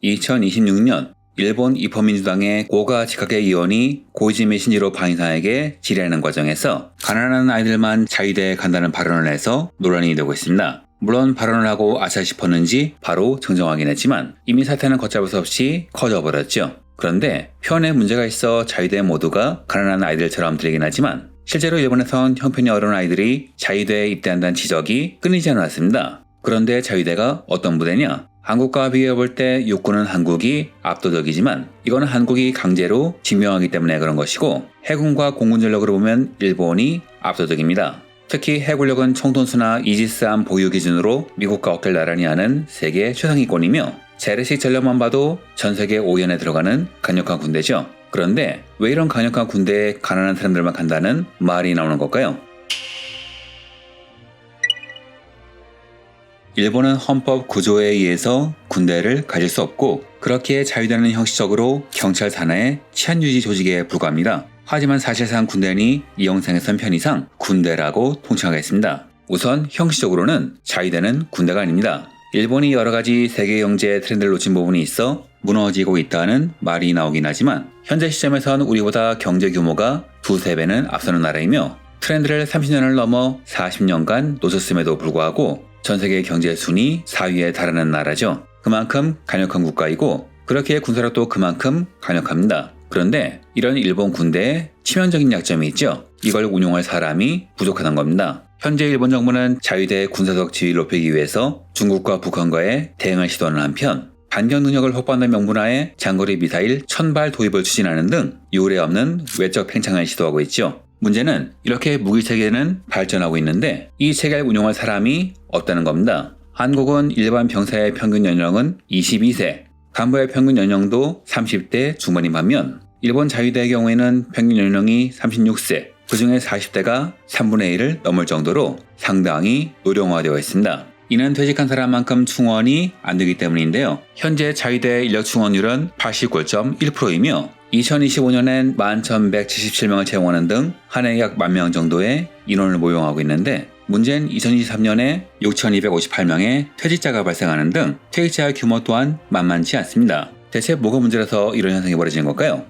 2026년 일본 입헌민주당의 고가 직학계 의원이 고이즈미 신지로 방위사에게 질의하는 과정에서 가난한 아이들만 자위대에 간다는 발언을 해서 논란이 되고 있습니다. 물론 발언을 하고 아차 싶었는지 바로 정정하긴 했지만 이미 사태는 걷잡을 수 없이 커져버렸죠. 그런데 표현에 문제가 있어 자위대 모두가 가난한 아이들처럼 들리긴 하지만 실제로 일본에선 형편이 어려운 아이들이 자위대에 입대한다는 지적이 끊이지 않았습니다. 그런데 자위대가 어떤 부대냐? 한국과 비교해볼 때 육군은 한국이 압도적이지만 이거는 한국이 강제로 징병하기 때문에 그런 것이고 해군과 공군 전력으로 보면 일본이 압도적입니다. 특히 해군력은 총톤수나 이지스함 보유 기준으로 미국과 어깨를 나란히 하는 세계 최상위권이며 재래식 전력만 봐도 전 세계 5위안에 들어가는 강력한 군대죠. 그런데 왜 이런 강력한 군대에 가난한 사람들만 간다는 말이 나오는 걸까요? 일본은 헌법 구조에 의해서 군대를 가질 수 없고 그렇기에 자위대는 형식적으로 경찰 산하의 치안유지 조직에 불과합니다. 하지만 사실상 군대는 이 영상에선 편의상 군대라고 통칭하겠습니다. 우선 형식적으로는 자위대는 군대가 아닙니다. 일본이 여러가지 세계 경제 트렌드를 놓친 부분이 있어 무너지고 있다는 말이 나오긴 하지만 현재 시점에선 우리보다 경제 규모가 두세 배는 앞서는 나라이며 트렌드를 30년을 넘어 40년간 놓쳤음에도 불구하고 전세계 경제 순위 4위에 달하는 나라죠. 그만큼 강력한 국가이고 그렇기에 군사력도 그만큼 강력합니다. 그런데 이런 일본 군대에 치명적인 약점이 있죠. 이걸 운용할 사람이 부족하다는 겁니다. 현재 일본 정부는 자위대 군사적 지위를 높이기 위해서 중국과 북한과의 대응을 시도하는 한편 반경 능력을 확보한다는 명분하에 장거리 미사일 1000발 도입을 추진하는 등 유례 없는 외적 팽창을 시도하고 있죠. 문제는 이렇게 무기체계는 발전하고 있는데 이 체계를 운용할 사람이 없다는 겁니다. 한국은 일반 병사의 평균 연령은 22세, 간부의 평균 연령도 30대 중반인 반면 일본 자위대의 경우에는 평균 연령이 36세, 그 중에 40대가 3분의 1을 넘을 정도로 상당히 노령화되어 있습니다. 이는 퇴직한 사람만큼 충원이 안 되기 때문인데요. 현재 자위대 인력 충원율은 89.1%이며 2025년엔 11,177명을 채용하는 등 한 해 약 10,000명 정도의 인원을 모용하고 있는데 문제는 2023년에 6,258명의 퇴직자가 발생하는 등 퇴직자 규모 또한 만만치 않습니다. 대체 뭐가 문제라서 이런 현상이 벌어지는 걸까요?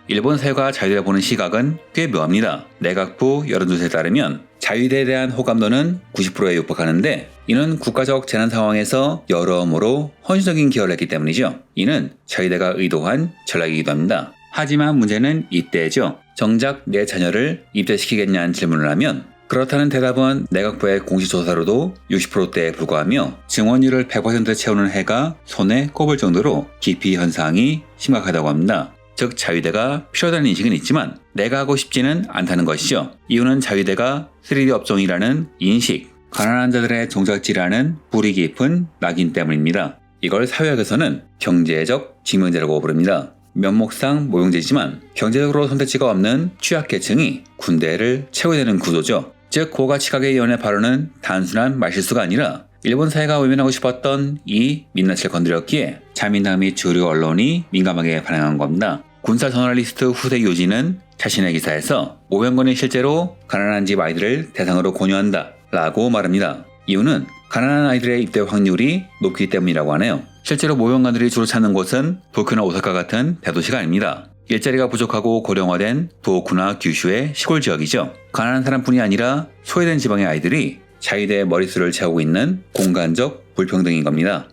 일본 사회가 자위대를 보는 시각은 꽤 묘합니다. 내각부 여론조사에 따르면 자위대에 대한 호감도는 90%에 육박하는데 이는 국가적 재난 상황에서 여러모로 헌신적인 기여를 했기 때문이죠. 이는 자위대가 의도한 전략이기도 합니다. 하지만 문제는 이때죠. 정작 내 자녀를 입대시키겠냐는 질문을 하면 그렇다는 대답은 내각부의 공식조사로도 60%대에 불과하며 증원율을 100%에 채우는 해가 손에 꼽을 정도로 기피 현상이 심각하다고 합니다. 즉 자위대가 필요하다는 인식은 있지만 내가 하고 싶지는 않다는 것이죠. 이유는 자위대가 3D 업종이라는 인식, 가난한 자들의 종착지라는 뿌리 깊은 낙인 때문입니다. 이걸 사회학에서는 경제적 직면제라고 부릅니다. 면목상 모형제지만 경제적으로 선택지가 없는 취약계층이 군대를 채워야 되는 구조죠. 즉 고가치각의 의원의 발언은 단순한 말실수가 아니라 일본 사회가 외면하고 싶었던 이 민낯을 건드렸기에 자민당 및 주류 언론이 민감하게 반응한 겁니다. 군사 저널리스트 후세 요지는 자신의 기사에서 모병관이 실제로 가난한 집 아이들을 대상으로 권유한다 라고 말합니다. 이유는 가난한 아이들의 입대 확률이 높기 때문이라고 하네요. 실제로 모병관들이 주로 찾는 곳은 도쿄나 오사카 같은 대도시가 아닙니다. 일자리가 부족하고 고령화된 도호쿠나 규슈의 시골 지역이죠. 가난한 사람뿐이 아니라 소외된 지방의 아이들이 자위대의 머릿수를 채우고 있는 공간적 불평등인 겁니다.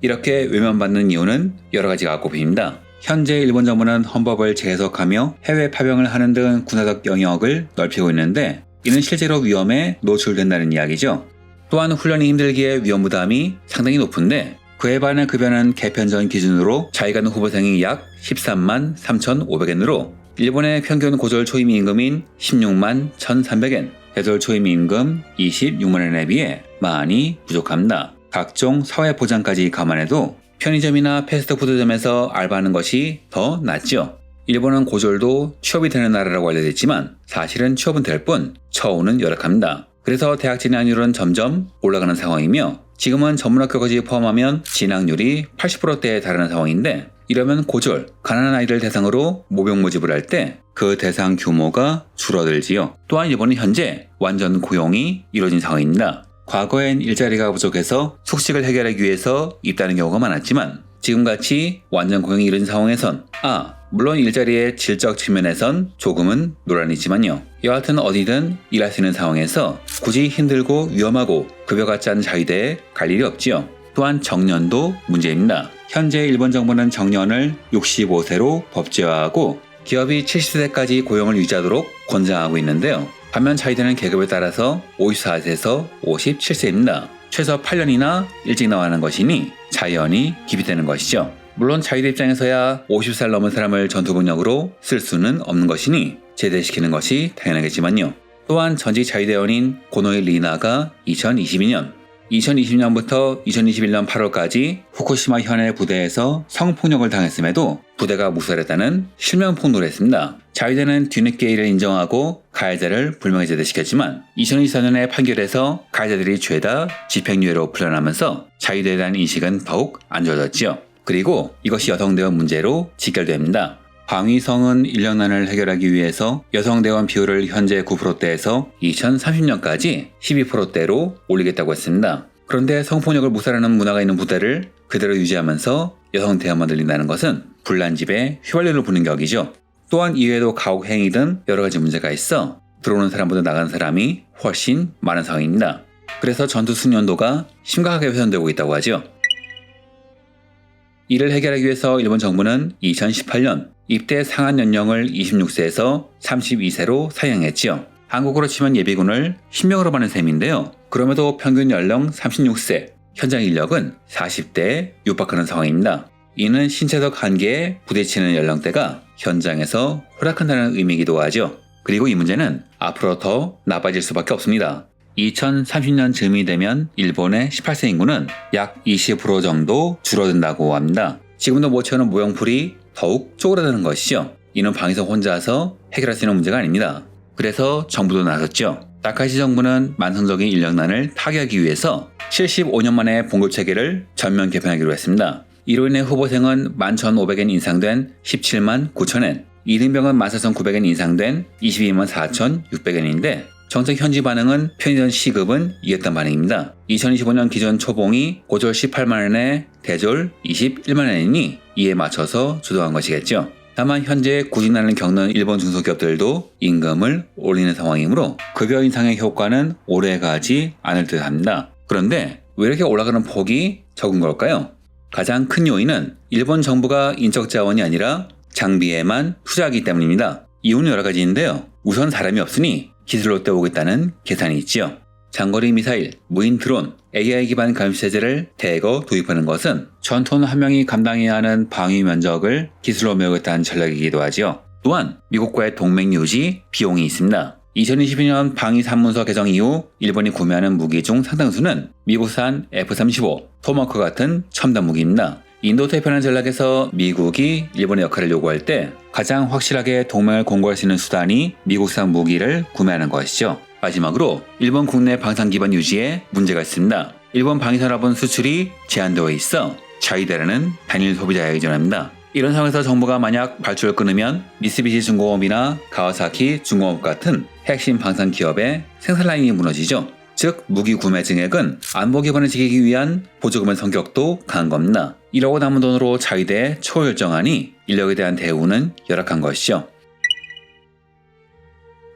이렇게 외면받는 이유는 여러 가지가 꼽힙니다. 현재 일본 정부는 헌법을 재해석하며 해외 파병을 하는 등 군사적 영역을 넓히고 있는데 이는 실제로 위험에 노출된다는 이야기죠. 또한 훈련이 힘들기에 위험 부담이 상당히 높은데 그에 반해 급여는 개편전 기준으로 자위관 후보생이 약 13만 3,500엔으로 일본의 평균 고졸 초임 임금인 16만 1,300엔, 대졸 초임 임금 26만엔에 비해 많이 부족합니다. 각종 사회 보장까지 감안해도 편의점이나 패스트푸드점에서 알바하는 것이 더 낫죠. 일본은 고졸도 취업이 되는 나라라고 알려져 있지만 사실은 취업은 될 뿐 처우는 열악합니다. 그래서 대학 진학률은 점점 올라가는 상황이며 지금은 전문학교까지 포함하면 진학률이 80%대에 달하는 상황인데 이러면 고졸, 가난한 아이들 대상으로 모병 모집을 할 때 그 대상 규모가 줄어들지요. 또한 일본은 현재 완전 고용이 이루어진 상황입니다. 과거엔 일자리가 부족해서 숙식을 해결하기 위해서 입다는 경우가 많았지만 지금같이 완전 고용이 이른 상황에선 물론 일자리의 질적 측면에선 조금은 논란이지만요. 여하튼 어디든 일할 수 있는 상황에서 굳이 힘들고 위험하고 급여가 짠 자위대에 갈 일이 없지요. 또한 정년도 문제입니다. 현재 일본 정부는 정년을 65세로 법제화하고 기업이 70세까지 고용을 유지하도록 권장하고 있는데요. 반면 자위대는 계급에 따라서 54세에서 57세입니다. 최소 8년이나 일찍 나가는 것이니 자연히 기피되는 것이죠. 물론 자위대 입장에서야 50살 넘은 사람을 전투병력으로 쓸 수는 없는 것이니 제대시키는 것이 당연하겠지만요. 또한 전직 자위대원인 고노이 리나가 2020년부터 2021년 8월까지 후쿠시마 현해 부대에서 성폭력을 당했음에도 부대가 묵살했다는 실명 폭로를 했습니다. 자위대는 뒤늦게 이를 인정하고 가해자를 불명예 제대시켰지만 2024년의 판결에서 가해자들이 죄다 집행유예로 풀려나면서 자위대에 대한 인식은 더욱 안 좋아졌지요. 그리고 이것이 여성대원 문제로 직결됩니다. 방위성은 인력난을 해결하기 위해서 여성대원 비율을 현재 9%대에서 2030년까지 12%대로 올리겠다고 했습니다. 그런데 성폭력을 묵살하는 문화가 있는 부대를 그대로 유지하면서 여성대원만 늘린다는 것은 불난집에 휘발유를 부는 격이죠. 또한 이외에도 가혹행위 등 여러가지 문제가 있어 들어오는 사람보다 나가는 사람이 훨씬 많은 상황입니다. 그래서 전투 숙련도가 심각하게 훼손되고 있다고 하죠. 이를 해결하기 위해서 일본 정부는 2018년 입대 상한 연령을 26세에서 32세로 상향했지요. 한국으로 치면 예비군을 신병으로 받는 셈인데요. 그럼에도 평균 연령 36세, 현장 인력은 40대에 육박하는 상황입니다. 이는 신체적 한계에 부딪히는 연령대가 현장에서 허락한다는 의미이기도 하죠. 그리고 이 문제는 앞으로 더 나빠질 수밖에 없습니다. 2030년 즈음이 되면 일본의 18세 인구는 약 20% 정도 줄어든다고 합니다. 지금도 못 채우는 모형풀이 더욱 쪼그라드는 것이죠. 이는 방위성 혼자서 해결할 수 있는 문제가 아닙니다. 그래서 정부도 나섰죠. 다카시 정부는 만성적인 인력난을 타개하기 위해서 75년 만에 봉급체계를 전면 개편하기로 했습니다. 이로 인해 후보생은 11,500엔 인상된 17만 9천엔, 이등병은 14,900엔 인상된 22만 4,600엔인데 정책 현지 반응은 편의전 시급은 이겼단 반응입니다. 2025년 기존 초봉이 고졸 18만원에 대졸 21만원이니 이에 맞춰서 주도한 것이겠죠. 다만 현재 구직난을 겪는 일본 중소기업들도 임금을 올리는 상황이므로 급여 인상의 효과는 오래가지 않을 듯 합니다. 그런데 왜 이렇게 올라가는 폭이 적은 걸까요? 가장 큰 요인은 일본 정부가 인적 자원이 아니라 장비에만 투자하기 때문입니다. 이유는 여러 가지인데요. 우선 사람이 없으니 기술로 때우겠다는 계산이 있지요. 장거리 미사일, 무인 드론, AI 기반 감시체제를 대거 도입하는 것은 전투원 한 명이 감당해야 하는 방위 면적을 기술로 메우겠다는 전략이기도 하지요. 또한 미국과의 동맹 유지 비용이 있습니다. 2022년 방위산문서 개정 이후 일본이 구매하는 무기 중 상당수는 미국산 F-35, 토마호크 같은 첨단 무기입니다. 인도태평양 전략에서 미국이 일본의 역할을 요구할 때 가장 확실하게 동맹을 공고할 수 있는 수단이 미국산 무기를 구매하는 것이죠. 마지막으로 일본 국내 방산 기반 유지에 문제가 있습니다. 일본 방위산업은 수출이 제한되어 있어 자위대라는 단일 소비자에 의존합니다. 이런 상황에서 정부가 만약 발주를 끊으면 미쓰비시 중공업이나 가와사키 중공업 같은 핵심 방산 기업의 생산 라인이 무너지죠. 즉 무기 구매 증액은 안보 기반을 지키기 위한 보조금의 성격도 강한 겁니다. 이러고 남은 돈으로 자위대에 초결정하니 인력에 대한 대우는 열악한 것이죠.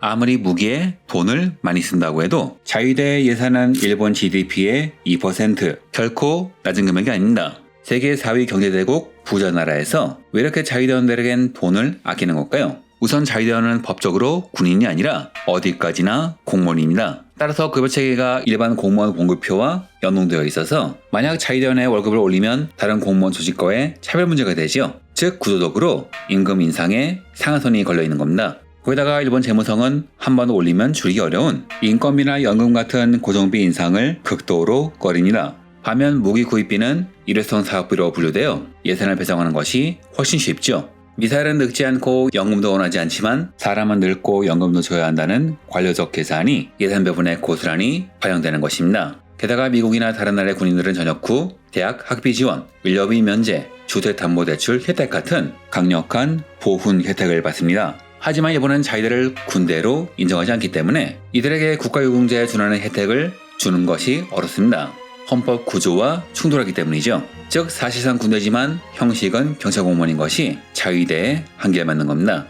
아무리 무기에 돈을 많이 쓴다고 해도 자위대 예산은 일본 GDP의 2%, 결코 낮은 금액이 아닙니다. 세계 4위 경제대국 부자 나라에서 왜 이렇게 자위대원들에겐 돈을 아끼는 걸까요? 우선 자위대원은 법적으로 군인이 아니라 어디까지나 공무원입니다. 따라서 급여체계가 일반 공무원 봉급표와 연동되어 있어서 만약 자위대원의 월급을 올리면 다른 공무원 조직과의 차별 문제가 되죠. 즉 구조적으로 임금 인상에 상한선이 걸려있는 겁니다. 거기다가 일본 재무성은 한 번 올리면 줄이기 어려운 인건비나 연금 같은 고정비 인상을 극도로 꺼립니다. 반면 무기 구입비는 일회성 사업비로 분류되어 예산을 배정하는 것이 훨씬 쉽죠. 미사일은 늙지 않고 연금도 원하지 않지만 사람은 늙고 연금도 줘야 한다는 관료적 계산이 예산 배분에 고스란히 반영되는 것입니다. 게다가 미국이나 다른 나라의 군인들은 전역 후 대학 학비 지원, 의료비 면제, 주택담보대출 혜택 같은 강력한 보훈 혜택을 받습니다. 하지만 일본은 자위대를 군대로 인정하지 않기 때문에 이들에게 국가유공제에 준하는 혜택을 주는 것이 어렵습니다. 헌법 구조와 충돌하기 때문이죠. 즉 사실상 군대지만 형식은 경찰 공무원인 것이 자위대의 한계에 맞는 겁니다.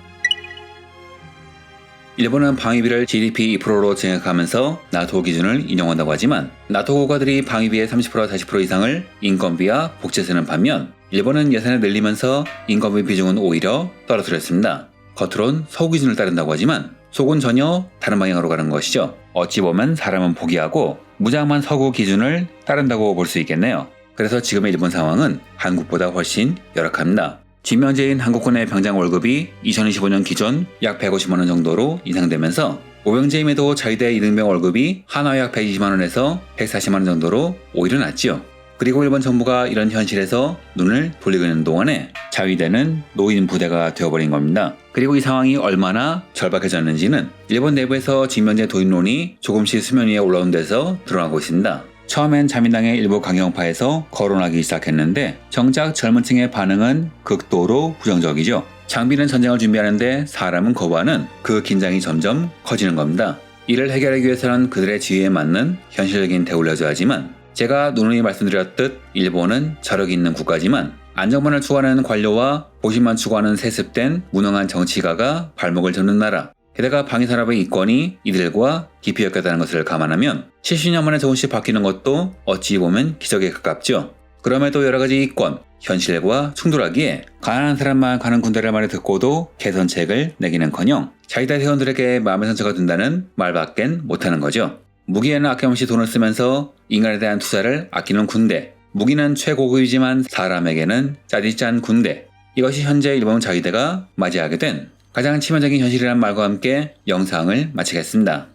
일본은 방위비를 GDP 2%로 증액하면서 나토 기준을 인용한다고 하지만 나토 국가들이 방위비의 30% 40% 이상을 인건비와 복지에 쓰는 반면 일본은 예산을 늘리면서 인건비 비중은 오히려 떨어뜨렸습니다. 겉으론 서구 기준을 따른다고 하지만 속은 전혀 다른 방향으로 가는 것이죠. 어찌 보면 사람은 포기하고 무장만 서구 기준을 따른다고 볼 수 있겠네요. 그래서 지금의 일본 상황은 한국보다 훨씬 열악합니다. 진면제인 한국군의 병장 월급이 2025년 기준 약 150만원 정도로 인상되면서 모병제임에도 자위대 이등병 월급이 한화 약 120만원에서 140만원 정도로 오히려 낮지요. 그리고 일본 정부가 이런 현실에서 눈을 돌리고 있는 동안에 자위대는 노인 부대가 되어버린 겁니다. 그리고 이 상황이 얼마나 절박해졌는지는 일본 내부에서 진면제 도입론이 조금씩 수면 위에 올라온 데서 드러나고 있습니다. 처음엔 자민당의 일부 강경파에서 거론하기 시작했는데 정작 젊은 층의 반응은 극도로 부정적이죠. 장비는 전쟁을 준비하는데 사람은 거부하는 그 긴장이 점점 커지는 겁니다. 이를 해결하기 위해서는 그들의 지위에 맞는 현실적인 대우를 해줘야 하지만 제가 누누이 말씀드렸듯 일본은 저력이 있는 국가지만 안정만을 추구하는 관료와 보신만 추구하는 세습된 무능한 정치가가 발목을 잡는 나라. 게다가 방위산업의 이권이 이들과 깊이 엮였다는 것을 감안하면 70년 만에 조금씩 바뀌는 것도 어찌 보면 기적에 가깝죠. 그럼에도 여러가지 이권, 현실과 충돌하기에 가난한 사람만 가는 군대를 말을 듣고도 개선책을 내기는커녕 자위대 회원들에게 마음의 상처가 된다는 말밖엔 못하는 거죠. 무기에는 아낌없이 돈을 쓰면서 인간에 대한 투자를 아끼는 군대. 무기는 최고급이지만 사람에게는 짜디짠 군대. 이것이 현재 일본 자위대가 맞이하게 된 가장 치명적인 현실이란 말과 함께 영상을 마치겠습니다.